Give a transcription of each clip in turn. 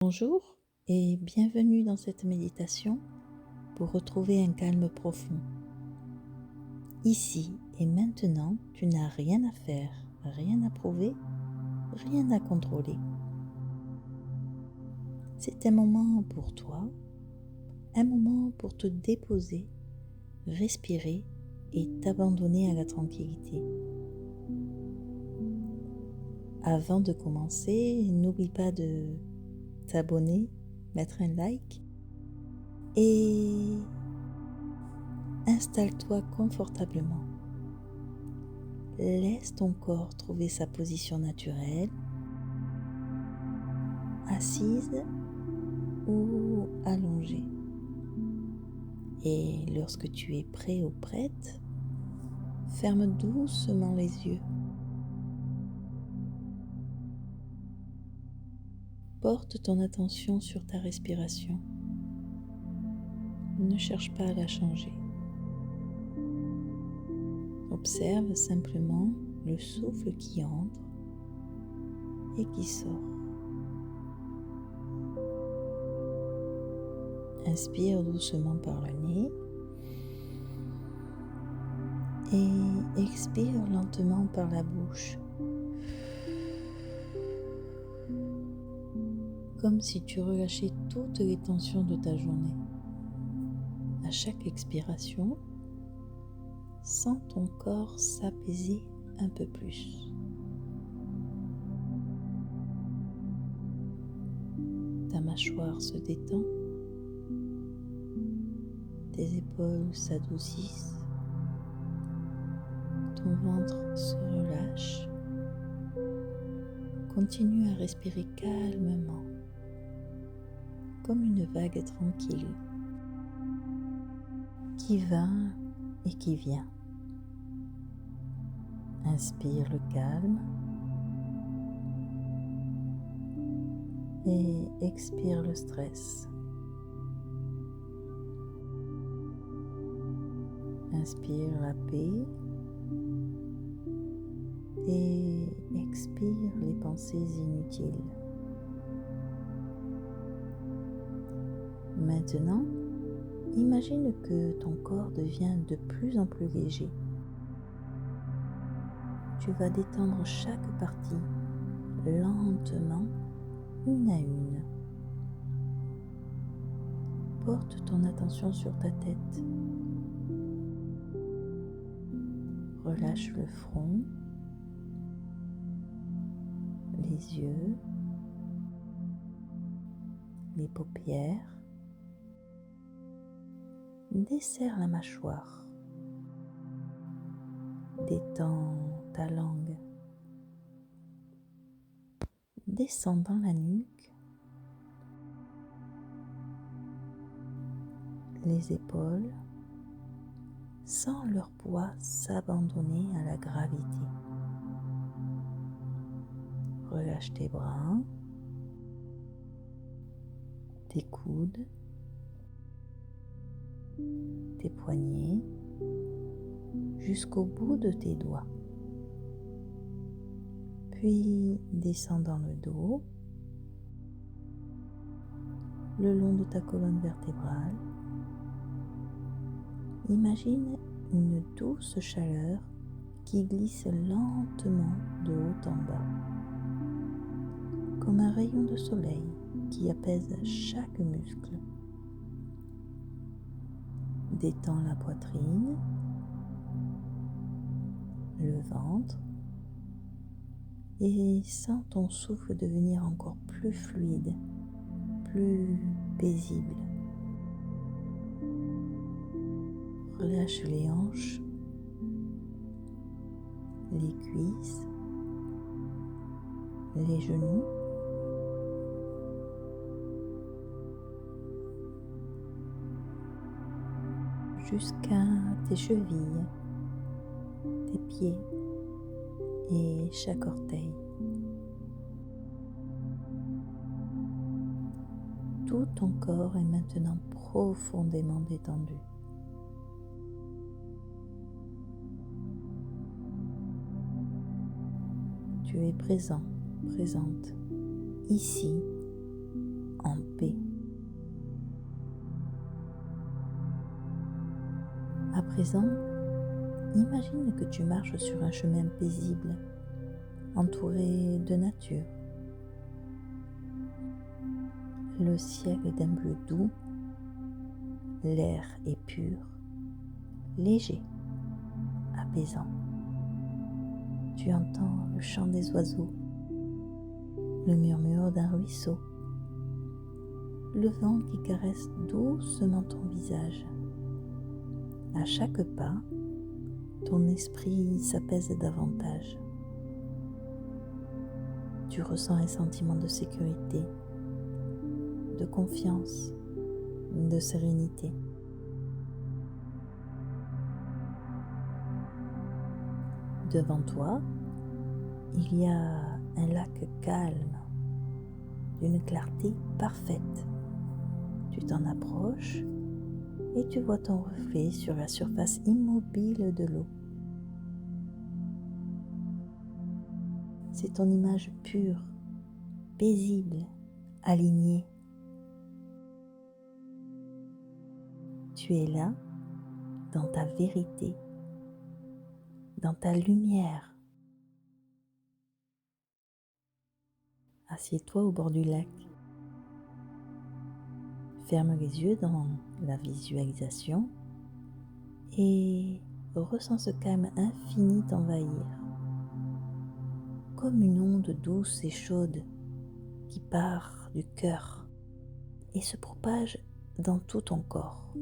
Bonjour et bienvenue dans cette méditation pour retrouver un calme profond. Ici et maintenant, tu n'as rien à faire, rien à prouver, rien à contrôler. C'est un moment pour toi, un moment pour te déposer, respirer et t'abandonner à la tranquillité. Avant de commencer, n'oublie pas de t'abonner, mettre un like et installe-toi confortablement. Laisse ton corps trouver sa position naturelle, assise ou allongée. Et lorsque tu es prêt ou prête, ferme doucement les yeux. Porte ton attention sur ta respiration. Ne cherche pas à la changer. Observe simplement le souffle qui entre et qui sort. Inspire doucement par le nez et expire lentement par la bouche, comme si tu relâchais toutes les tensions de ta journée. À chaque expiration, sens ton corps s'apaiser un peu plus. Ta mâchoire se détend, tes épaules s'adoucissent, ton ventre se relâche. Continue à respirer calmement, comme une vague tranquille qui va et qui vient. Inspire le calme et expire le stress. Inspire la paix et expire les pensées inutiles. Maintenant, imagine que ton corps devient de plus en plus léger. Tu vas détendre chaque partie lentement, une à une. Porte ton attention sur ta tête. Relâche le front, les yeux, les paupières. Desserre la mâchoire. Détends ta langue. Descends dans la nuque, les épaules, sans leur poids s'abandonner à la gravité. Relâche tes bras, tes coudes, tes poignets, jusqu'au bout de tes doigts. Puis descends dans le dos, le long de ta colonne vertébrale. Imagine une douce chaleur qui glisse lentement de haut en bas, comme un rayon de soleil qui apaise chaque muscle. Détends la poitrine, le ventre et sens ton souffle devenir encore plus fluide, plus paisible. Relâche les hanches, les cuisses, les genoux, jusqu'à tes chevilles, tes pieds et chaque orteil. Tout ton corps est maintenant profondément détendu. Tu es présent, présente, ici en paix. À présent, imagine que tu marches sur un chemin paisible, entouré de nature. Le ciel est d'un bleu doux, l'air est pur, léger, apaisant. Tu entends le chant des oiseaux, le murmure d'un ruisseau, le vent qui caresse doucement ton visage. À chaque pas, ton esprit s'apaise davantage. Tu ressens un sentiment de sécurité, de confiance, de sérénité. Devant toi, il y a un lac calme, d'une clarté parfaite. Tu t'en approches et tu vois ton reflet sur la surface immobile de l'eau. C'est ton image pure, paisible, alignée. Tu es là, dans ta vérité, dans ta lumière. Assieds-toi au bord du lac. Ferme les yeux dans la visualisation et ressens ce calme infini t'envahir, comme une onde douce et chaude qui part du cœur et se propage dans tout ton corps.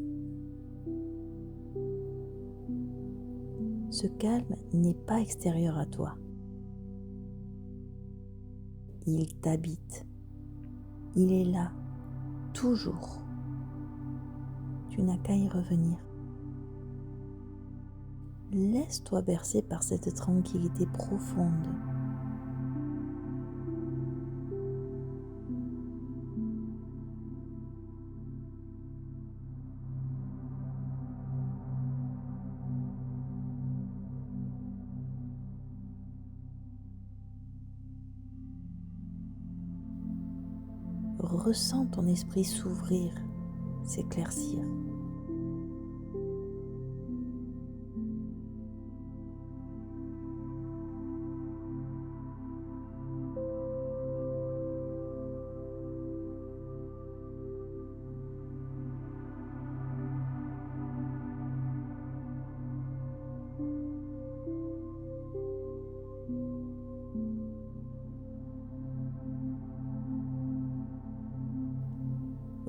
Ce calme n'est pas extérieur à toi. Il t'habite. Il est là, toujours. Tu n'as qu'à y revenir. Laisse-toi bercer par cette tranquillité profonde. Ressens ton esprit s'ouvrir, s'éclaircir.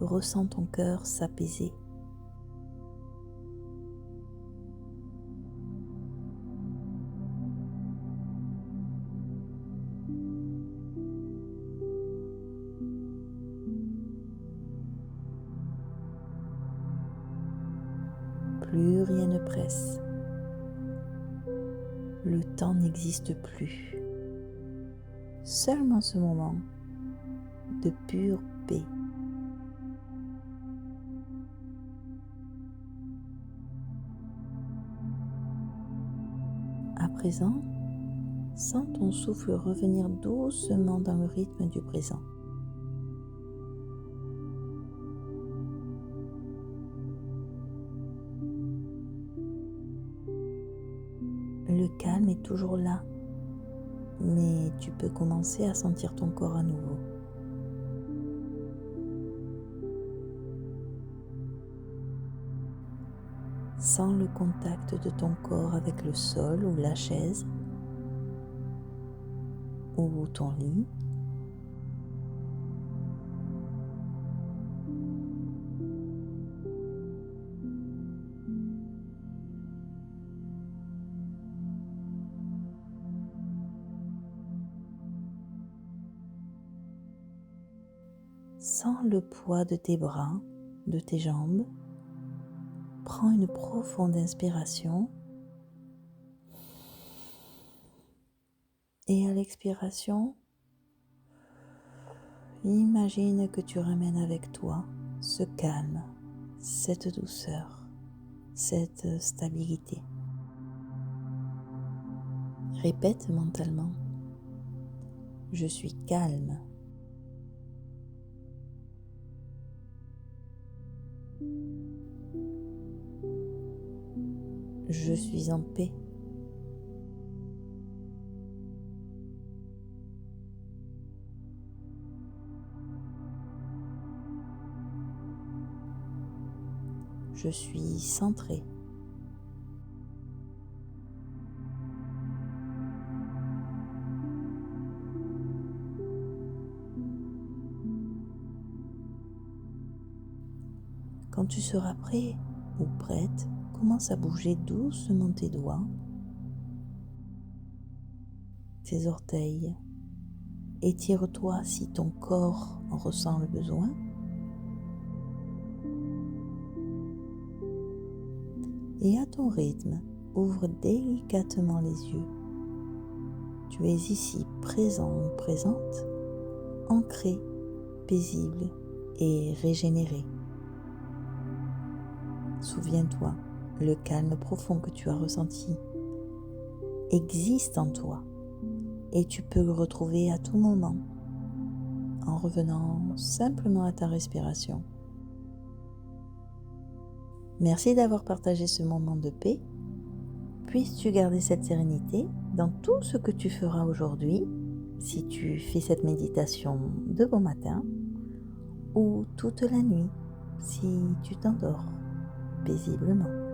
Ressens ton cœur s'apaiser. Plus rien ne presse. Le temps n'existe plus. Seulement ce moment de pure paix. À présent, sens ton souffle revenir doucement dans le rythme du présent. Le calme est toujours là, mais tu peux commencer à sentir ton corps à nouveau. Sens le contact de ton corps avec le sol ou la chaise ou ton lit. Sens le poids de tes bras, de tes jambes. Prends une profonde inspiration et à l'expiration, imagine que tu ramènes avec toi ce calme, cette douceur, cette stabilité. Répète mentalement, je suis calme. Je suis en paix. Je suis centré. Quand tu seras prêt ou prête, commence à bouger doucement tes doigts, tes orteils. Étire-toi si ton corps en ressent le besoin. Et à ton rythme, ouvre délicatement les yeux. Tu es ici présent ou présente, ancré, paisible et régénéré. Souviens-toi, le calme profond que tu as ressenti existe en toi et tu peux le retrouver à tout moment en revenant simplement à ta respiration. Merci d'avoir partagé ce moment de paix. Puisses-tu garder cette sérénité dans tout ce que tu feras aujourd'hui, si tu fais cette méditation de bon matin ou toute la nuit, si tu t'endors paisiblement.